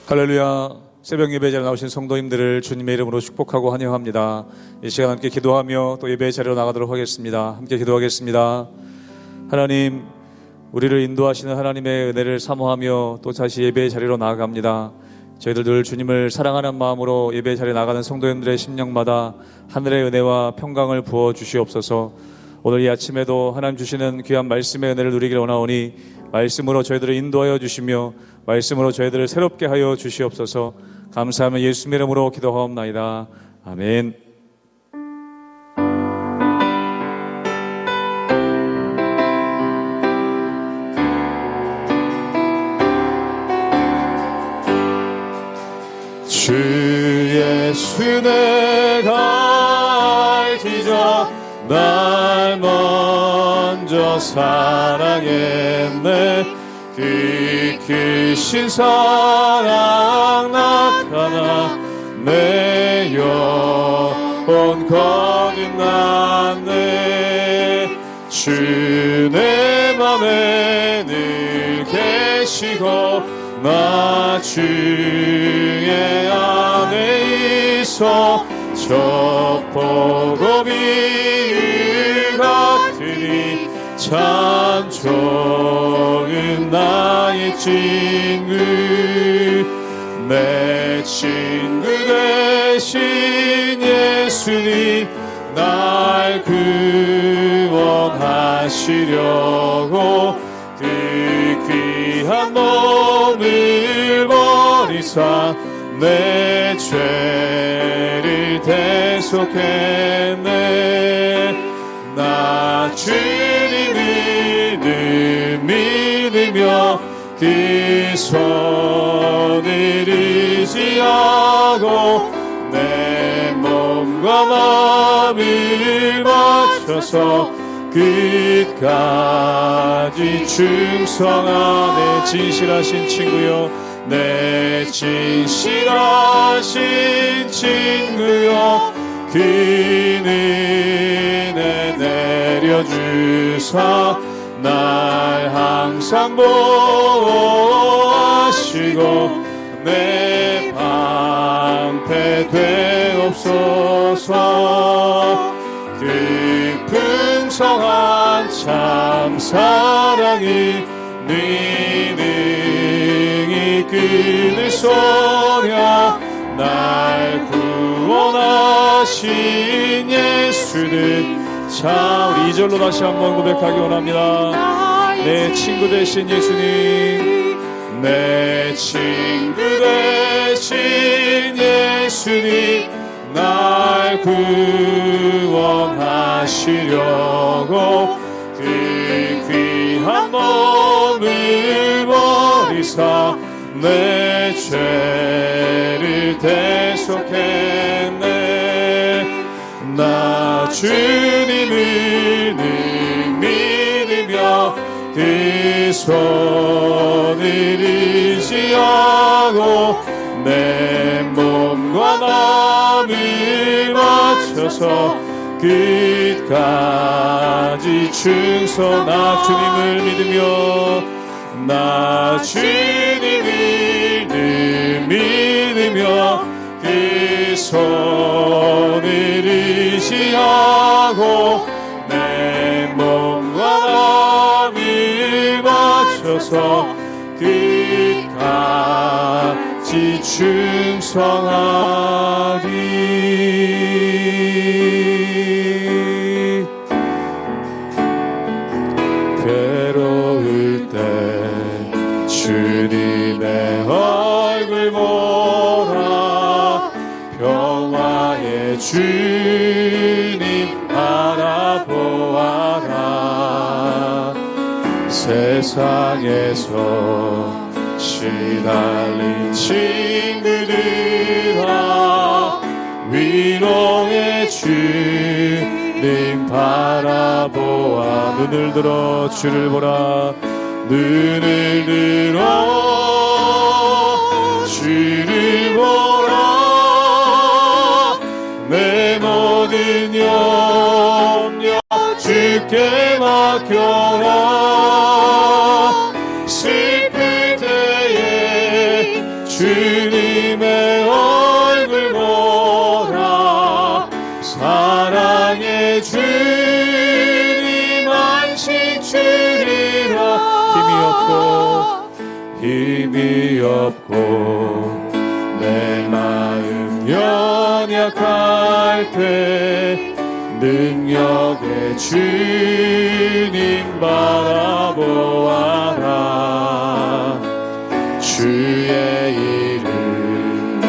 할렐루야. 새벽 예배 자리에 나오신 성도님들을 주님의 이름으로 축복하고 환영합니다. 이 시간 함께 기도하며 또 예배 자리로 나가도록 하겠습니다. 함께 기도하겠습니다. 하나님, 우리를 인도하시는 하나님의 은혜를 사모하며 또 다시 예배 자리로 나아갑니다. 저희들 늘 주님을 사랑하는 마음으로 예배 자리에 나가는 성도님들의 심령마다 하늘의 은혜와 평강을 부어 주시옵소서. 오늘 이 아침에도 하나님 주시는 귀한 말씀의 은혜를 누리길 원하오니 말씀으로 저희들을 인도하여 주시며 말씀으로 저희들을 새롭게 하여 주시옵소서. 감사하며 예수님의 이름으로 기도하옵나이다. 아멘. 주 예수 내가 알기자 날 먼저 사랑했네. 그 크신 사랑 나타나 내 영혼 거듭났네. 주 내 맘에 늘 계시고 나 주의 안에 있어 저 복음이 같으니 참 좋은 나의 친구. 내 친구 되신 예수님 날 구원하시려고 그 귀한 몸을 버리사 내 죄를 대속했네. 나 주님을 늘 믿으며 그 손을 의지하고 내 몸과 마음을 맞춰서 끝까지 충성하네. 진실하신 친구여, 내 진실하신 친구여, 그 은혜 내려주사 날 항상 보호하시고 내 방패 되옵소서. 그 풍성한 참 사랑이 네 능히 끊을 소냐. 날 구원하신 예수는 자, 우리 2절로 다시 한번 고백하기 원합니다. 내 친구 되신 예수님, 내 친구 되신 예수님 날 구원하시려고 그 귀한 몸을 버리사 내 죄를 대속했네. 나 주님을 늘 믿으며 그 손을 의지하고 내 몸과 마음을 맞춰서 끝까지 충성. 나 주님을 믿으며 나 주님을 늘 믿으며 그 손을 의지하고 내 몸과 마음을 맞춰서 끝까지 충성하리. 괴로울 때 주님의 얼굴 보라. 평화의 주님 바라보아라. 세상에서 시달린 친구들아 위로의 주님 바라보아. 눈을 들어 주를 보라. 눈을 들어 주를 보라. 내 모든 염려 주께 맡겨라. 슬플 때에 주 연약할 때 능력의 주님 바라보아라. 주의 이름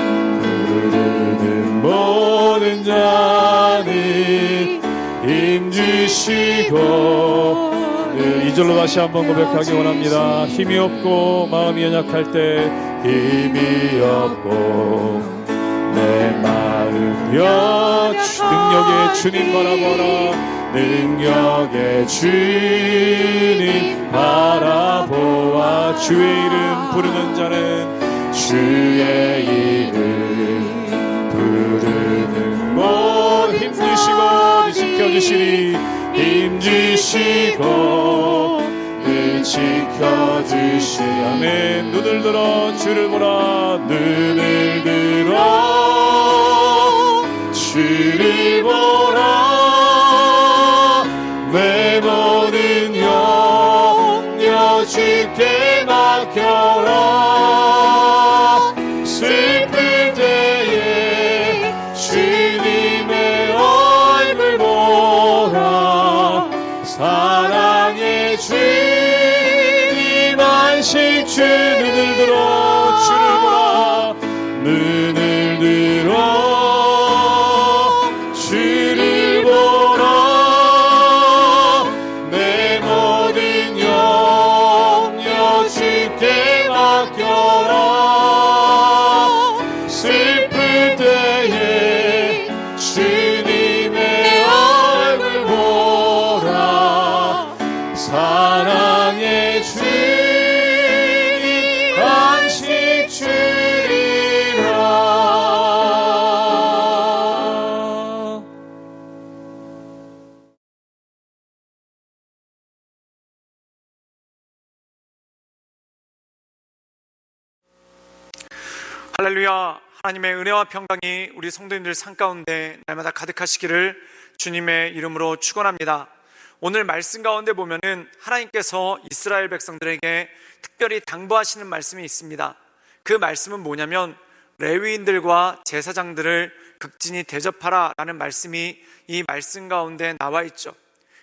부르는 모든 자는 힘주시고. 네, 이 절로 다시 한번 고백하기 원합니다. 힘이 없고 마음이 연약할 때 힘이 없고 내 마음여 능력의 주님 바라보라. 능력의 주님 바라보아. 주의 이름 부르는 자는 주의 이름 부르는 모든 힘주시고 지켜주시리. 힘주시고 지켜주시리. 아멘. 눈을 들어 주를 보라. 눈을 들어 주를 보라. 내 모든 염려 주께 맡겨라. 슬플 때에 주님의 얼굴 보라. 사랑의 주님 안식 주. 눈을 들어 주를 보라. 눈을 들어 주를 보라. 내 모든 염려 주께 맡겨라. 슬플 때에 주님의 얼굴 보라. 사랑의 주님 안식 주리라. 할렐루야. 하나님의 은혜와 평강이 우리 성도님들 삶 가운데 날마다 가득하시기를 주님의 이름으로 축원합니다. 오늘 말씀 가운데 보면은 하나님께서 이스라엘 백성들에게 특별히 당부하시는 말씀이 있습니다. 그 말씀은 뭐냐면 레위인들과 제사장들을 극진히 대접하라 라는 말씀이 이 말씀 가운데 나와 있죠.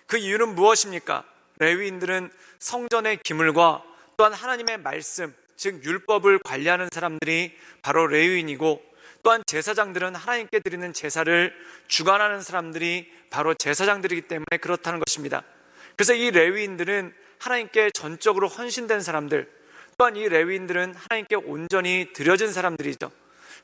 그 이유는 무엇입니까? 레위인들은 성전의 기물과 또한 하나님의 말씀, 즉 율법을 관리하는 사람들이 바로 레위인이고, 또한 제사장들은 하나님께 드리는 제사를 주관하는 사람들이 바로 제사장들이기 때문에 그렇다는 것입니다. 그래서 이 레위인들은 하나님께 전적으로 헌신된 사람들, 또한 이 레위인들은 하나님께 온전히 드려진 사람들이죠.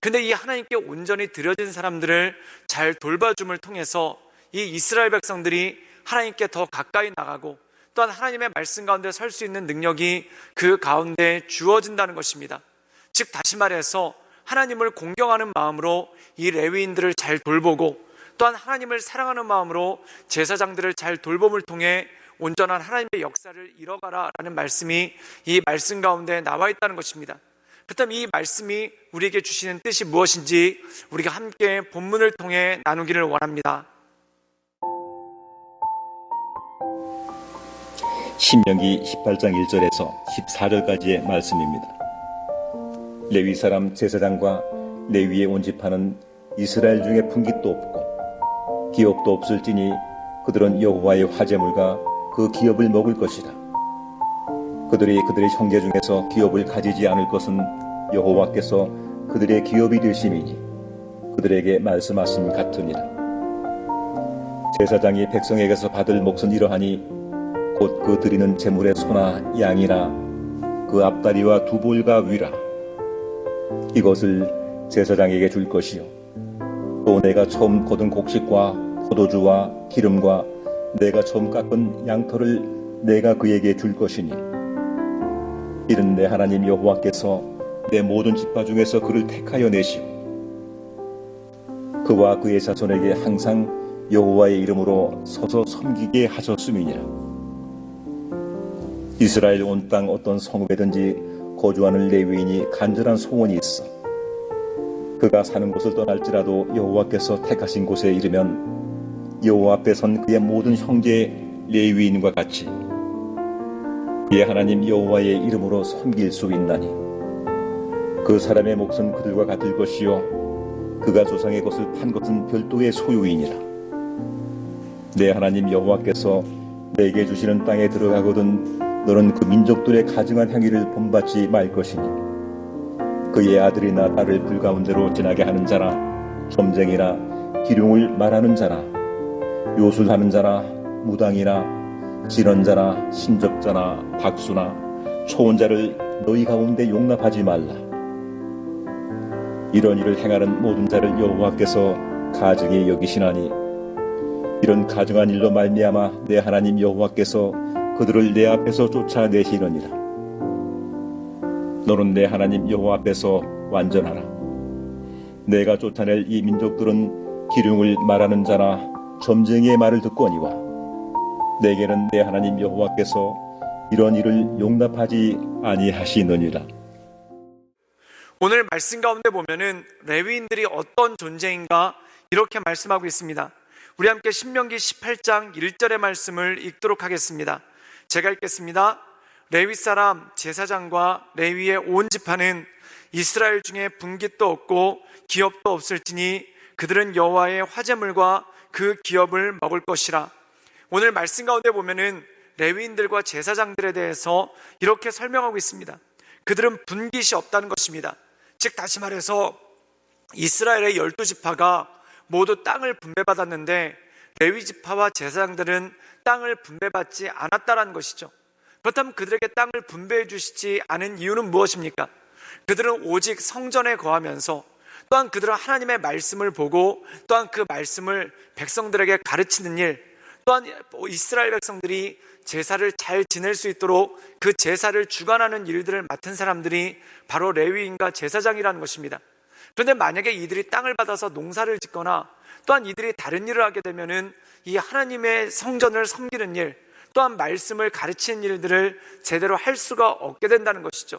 근데 이 하나님께 온전히 드려진 사람들을 잘 돌봐줌을 통해서 이 이스라엘 백성들이 하나님께 더 가까이 나가고, 또한 하나님의 말씀 가운데 설 수 있는 능력이 그 가운데 주어진다는 것입니다. 즉 다시 말해서 하나님을 공경하는 마음으로 이 레위인들을 잘 돌보고, 또한 하나님을 사랑하는 마음으로 제사장들을 잘 돌봄을 통해 온전한 하나님의 역사를 이뤄가라 라는 말씀이 이 말씀 가운데 나와 있다는 것입니다. 그렇다면 이 말씀이 우리에게 주시는 뜻이 무엇인지 우리가 함께 본문을 통해 나누기를 원합니다. 신명기 18장 1절에서 14절까지의 말씀입니다. 레위 사람 제사장과 레위에 온 지파는 이스라엘 중에 풍깃도 없고 기업도 없을지니 그들은 여호와의 화제물과 그 기업을 먹을 것이다. 그들의 형제 중에서 기업을 가지지 않을 것은 여호와께서 그들의 기업이 되심이니 그들에게 말씀하심 같으니라. 제사장이 백성에게서 받을 몫은 이러하니 곧 그 드리는 제물의 소나 양이나 그 앞다리와 두 볼과 위라. 이것을 제사장에게 줄 것이요 또 내가 처음 거둔 곡식과 포도주와 기름과 내가 처음 깎은 양털을 내가 그에게 줄 것이니 이는 내 하나님 여호와께서 내 모든 지파 중에서 그를 택하여 내시고 그와 그의 자손에게 항상 여호와의 이름으로 서서 섬기게 하셨음이니라. 이스라엘 온 땅 어떤 성읍에든지 거주하는 레위인이 간절한 소원이 있어 그가 사는 곳을 떠날지라도 여호와께서 택하신 곳에 이르면 여호와 앞에 선 그의 모든 형제 레위인과 같이 그의 하나님 여호와의 이름으로 섬길 수 있나니 그 사람의 몫은 그들과 같을 것이요 그가 조상의 것을 판 것은 별도의 소유이니라. 내 하나님 여호와께서 내게 주시는 땅에 들어가거든 너는 그 민족들의 가증한 행위를 본받지 말 것이니 그의 아들이나 딸을 불가운데로 지나게 하는 자라, 점쟁이나 기륭을 말하는 자라, 요술하는 자라, 무당이나 진언자나 신적자나 박수나 초혼자를 너희 가운데 용납하지 말라. 이런 일을 행하는 모든 자를 여호와께서 가증히 여기시나니 이런 가증한 일로 말미암아 내 하나님 여호와께서 그들을 내 앞에서 쫓아내시느니라. 너는 내 하나님 여호와 앞에서 완전하라. 내가 쫓아낼 이 민족들은 기륭을 말하는 자나 점쟁이의 말을 듣거니와 내게는 내 하나님 여호와께서 이런 일을 용납하지 아니하시느니라. 오늘 말씀 가운데 보면은 레위인들이 어떤 존재인가 이렇게 말씀하고 있습니다. 우리 함께 신명기 18장 1절의 말씀을 읽도록 하겠습니다. 제가 읽겠습니다. 레위 사람 제사장과 레위의 온 지파는 이스라엘 중에 분깃도 없고 기업도 없을지니 그들은 여호와의 화제물과 그 기업을 먹을 것이라. 오늘 말씀 가운데 보면은 레위인들과 제사장들에 대해서 이렇게 설명하고 있습니다. 그들은 분깃이 없다는 것입니다. 즉 다시 말해서 이스라엘의 12지파가 모두 땅을 분배받았는데 레위 지파와 제사장들은 땅을 분배받지 않았다는 것이죠. 그렇다면 그들에게 땅을 분배해 주시지 않은 이유는 무엇입니까? 그들은 오직 성전에 거하면서 또한 그들은 하나님의 말씀을 보고 또한 그 말씀을 백성들에게 가르치는 일, 또한 이스라엘 백성들이 제사를 잘 지낼 수 있도록 그 제사를 주관하는 일들을 맡은 사람들이 바로 레위인과 제사장이라는 것입니다. 그런데 만약에 이들이 땅을 받아서 농사를 짓거나 또한 이들이 다른 일을 하게 되면은 이 하나님의 성전을 섬기는 일, 또한 말씀을 가르치는 일들을 제대로 할 수가 없게 된다는 것이죠.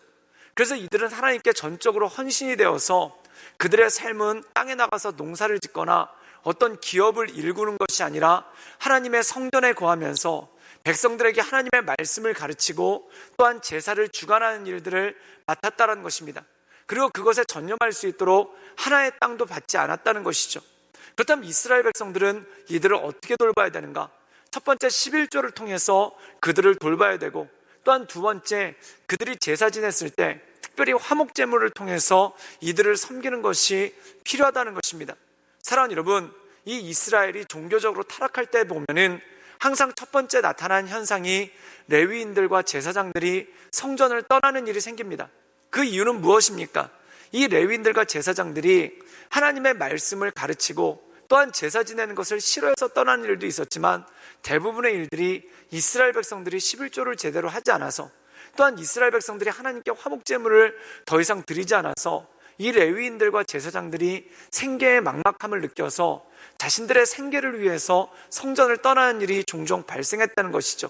그래서 이들은 하나님께 전적으로 헌신이 되어서 그들의 삶은 땅에 나가서 농사를 짓거나 어떤 기업을 일구는 것이 아니라 하나님의 성전에 거하면서 백성들에게 하나님의 말씀을 가르치고 또한 제사를 주관하는 일들을 맡았다는 것입니다. 그리고 그것에 전념할 수 있도록 하나의 땅도 받지 않았다는 것이죠. 그렇다면 이스라엘 백성들은 이들을 어떻게 돌봐야 되는가? 첫 번째 11조를 통해서 그들을 돌봐야 되고, 또한 두 번째 그들이 제사 지냈을 때 특별히 화목제물을 통해서 이들을 섬기는 것이 필요하다는 것입니다. 사랑하는 여러분, 이 이스라엘이 종교적으로 타락할 때 보면은 항상 첫 번째 나타난 현상이 레위인들과 제사장들이 성전을 떠나는 일이 생깁니다. 그 이유는 무엇입니까? 이 레위인들과 제사장들이 하나님의 말씀을 가르치고 또한 제사 지내는 것을 싫어해서 떠나는 일도 있었지만 대부분의 일들이 이스라엘 백성들이 11조를 제대로 하지 않아서, 또한 이스라엘 백성들이 하나님께 화목제물을 더 이상 드리지 않아서 이 레위인들과 제사장들이 생계의 막막함을 느껴서 자신들의 생계를 위해서 성전을 떠나는 일이 종종 발생했다는 것이죠.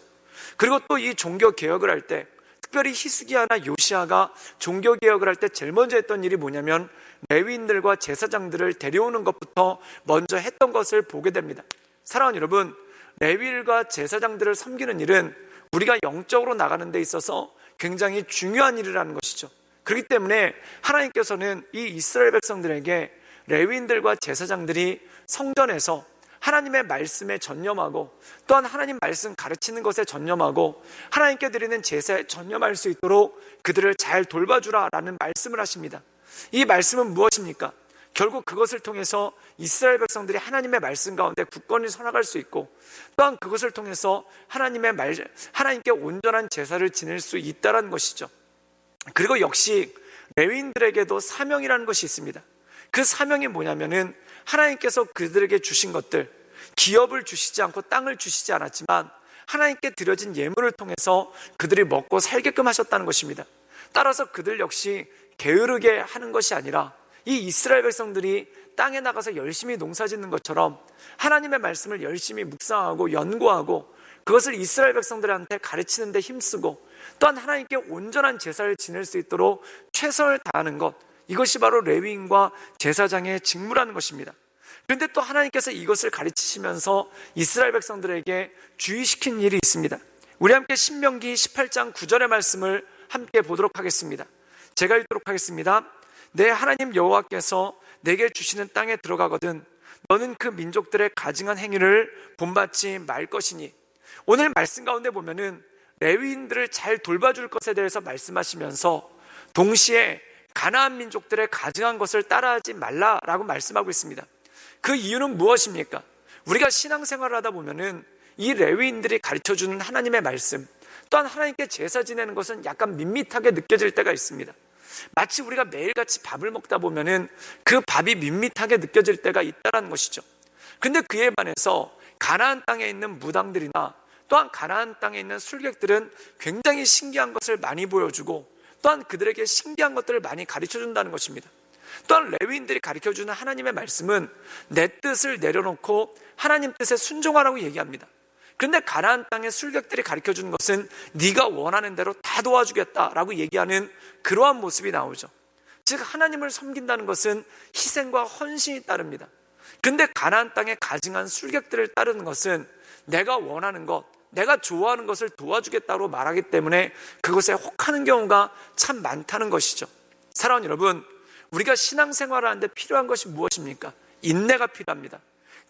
그리고 또 이 종교개혁을 할 때, 특별히 히스기야나 요시야가 종교개혁을 할 때 제일 먼저 했던 일이 뭐냐면 레위인들과 제사장들을 데려오는 것부터 먼저 했던 것을 보게 됩니다. 사랑하는 여러분, 레위인과 제사장들을 섬기는 일은 우리가 영적으로 나가는 데 있어서 굉장히 중요한 일이라는 것이죠. 그렇기 때문에 하나님께서는 이 이스라엘 백성들에게 레위인들과 제사장들이 성전에서 하나님의 말씀에 전념하고 또한 하나님 말씀 가르치는 것에 전념하고 하나님께 드리는 제사에 전념할 수 있도록 그들을 잘 돌봐주라라는 말씀을 하십니다. 이 말씀은 무엇입니까? 결국 그것을 통해서 이스라엘 백성들이 하나님의 말씀 가운데 굳건히 서나갈 수 있고, 또한 그것을 통해서 하나님께 온전한 제사를 지낼 수 있다는 것이죠. 그리고 역시 레위인들에게도 사명이라는 것이 있습니다. 그 사명이 뭐냐면은 하나님께서 그들에게 주신 것들, 기업을 주시지 않고 땅을 주시지 않았지만 하나님께 드려진 예물을 통해서 그들이 먹고 살게끔 하셨다는 것입니다. 따라서 그들 역시 게으르게 하는 것이 아니라 이 이스라엘 백성들이 땅에 나가서 열심히 농사 짓는 것처럼 하나님의 말씀을 열심히 묵상하고 연구하고 그것을 이스라엘 백성들한테 가르치는 데 힘쓰고 또한 하나님께 온전한 제사를 지낼 수 있도록 최선을 다하는 것, 이것이 바로 레위인과 제사장의 직무라는 것입니다. 그런데 또 하나님께서 이것을 가르치시면서 이스라엘 백성들에게 주의시킨 일이 있습니다. 우리 함께 신명기 18장 9절의 말씀을 함께 보도록 하겠습니다. 제가 읽도록 하겠습니다. 내 하나님 여호와께서 내게 주시는 땅에 들어가거든 너는 그 민족들의 가증한 행위를 본받지 말 것이니. 오늘 말씀 가운데 보면은 레위인들을 잘 돌봐줄 것에 대해서 말씀하시면서 동시에 가나안 민족들의 가증한 것을 따라하지 말라라고 말씀하고 있습니다. 그 이유는 무엇입니까? 우리가 신앙생활을 하다 보면은 이 레위인들이 가르쳐주는 하나님의 말씀, 또한 하나님께 제사 지내는 것은 약간 밋밋하게 느껴질 때가 있습니다. 마치 우리가 매일같이 밥을 먹다 보면은 그 밥이 밋밋하게 느껴질 때가 있다는 것이죠. 근데 그에 반해서 가나안 땅에 있는 무당들이나 또한 가나안 땅에 있는 술객들은 굉장히 신기한 것을 많이 보여주고 또한 그들에게 신기한 것들을 많이 가르쳐준다는 것입니다. 또한 레위인들이 가르쳐주는 하나님의 말씀은 내 뜻을 내려놓고 하나님 뜻에 순종하라고 얘기합니다. 그런데 가나안 땅의 술객들이 가르쳐주는 것은 네가 원하는 대로 다 도와주겠다라고 얘기하는 그러한 모습이 나오죠. 즉 하나님을 섬긴다는 것은 희생과 헌신이 따릅니다. 그런데 가나안 땅에 가증한 술객들을 따르는 것은 내가 원하는 것, 내가 좋아하는 것을 도와주겠다고 말하기 때문에 그것에 혹하는 경우가 참 많다는 것이죠. 사랑하는 여러분, 우리가 신앙생활을 하는데 필요한 것이 무엇입니까? 인내가 필요합니다.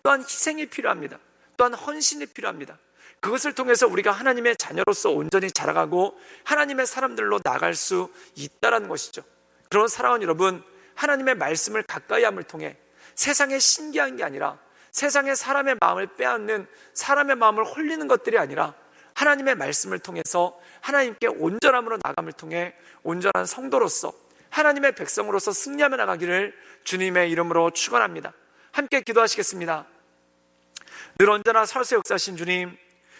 또한 희생이 필요합니다. 또한 헌신이 필요합니다. 그것을 통해서 우리가 하나님의 자녀로서 온전히 자라가고 하나님의 사람들로 나갈 수 있다는 것이죠. 그런 사랑하는 여러분, 하나님의 말씀을 가까이 함을 통해 세상에 신기한 게 아니라 세상에 사람의 마음을 빼앗는, 사람의 마음을 홀리는 것들이 아니라 하나님의 말씀을 통해서 하나님께 온전함으로 나감을 통해 온전한 성도로서 하나님의 백성으로서 승리하며 나가기를 주님의 이름으로 축원합니다. 함께 기도하시겠습니다. 늘 언제나 살아서 역사하신 주님,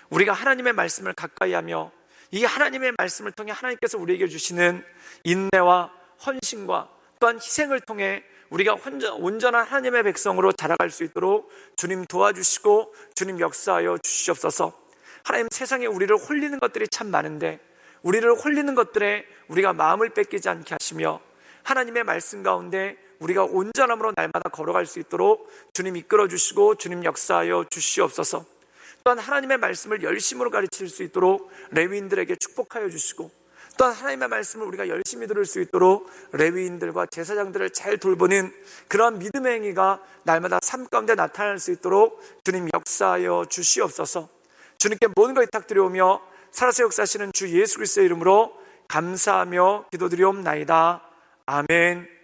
우리가 하나님의 말씀을 가까이 하며 이 하나님의 말씀을 통해 하나님께서 우리에게 주시는 인내와 헌신과 또한 희생을 통해 우리가 온전한 하나님의 백성으로 자라갈 수 있도록 주님 도와주시고 주님 역사하여 주시옵소서. 하나님, 세상에 우리를 홀리는 것들이 참 많은데 우리를 홀리는 것들에 우리가 마음을 뺏기지 않게 하시며 하나님의 말씀 가운데 우리가 온전함으로 날마다 걸어갈 수 있도록 주님 이끌어 주시고 주님 역사하여 주시옵소서. 또한 하나님의 말씀을 열심으로 가르칠 수 있도록 레위인들에게 축복하여 주시고 또한 하나님의 말씀을 우리가 열심히 들을 수 있도록 레위인들과 제사장들을 잘 돌보는 그런 믿음의 행위가 날마다 삶 가운데 나타날 수 있도록 주님 역사하여 주시옵소서. 주님께 모든 것 부탁드려오며 살아서 역사하시는 주 예수 그리스도의 이름으로 감사하며 기도드리옵나이다. 아멘.